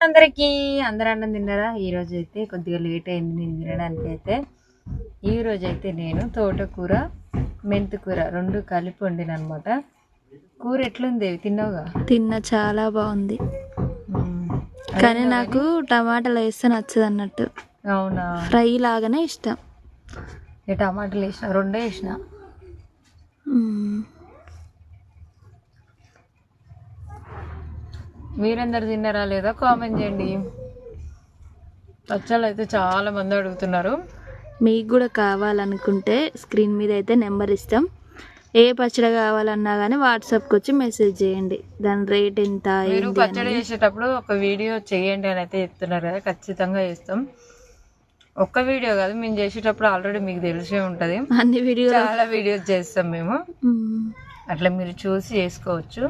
అందరికీ అందరూ అన్నం తిన్నారా? ఈరోజు అయితే కొద్దిగా లేట్ అయింది నేను తినడానికి. అయితే ఈరోజు అయితే నేను తోటకూర మెంతికూర రెండు కలిపి వండిన అనమాట. కూర ఎట్లుంది? తిన్నావుగా? తిన్నా, చాలా బాగుంది. కానీ నాకు టమాటాలు వేస్తే నచ్చదు అన్నట్టు. అవునా? ఫ్రై లాగానే ఇష్టం. టమాటాలు వేసిన, రెండే వేసిన. మీరందరు తిన్నారా లేదా కామెంట్ చేయండి. పచ్చళ్ళు అయితే చాలా మంది అడుగుతున్నారు. మీకు కూడా కావాలనుకుంటే స్క్రీన్ మీద అయితే నెంబర్ ఇస్తాం. ఏ పచ్చడి కావాలన్నా కానీ వాట్సాప్కి వచ్చి మెసేజ్ చేయండి. దాని రేట్ ఎంత. మీరు పచ్చడి చేసేటప్పుడు ఒక వీడియో చేయండి అని అయితే చెప్తున్నారు కదా, ఖచ్చితంగా చేస్తాం. ఒక్క వీడియో కాదు, మేము చేసేటప్పుడు ఆల్రెడీ మీకు తెలిసే ఉంటుంది. అన్ని వీడియో చాలా వీడియోస్ చేస్తాం మేము. అట్లా మీరు చూసి చేసుకోవచ్చు.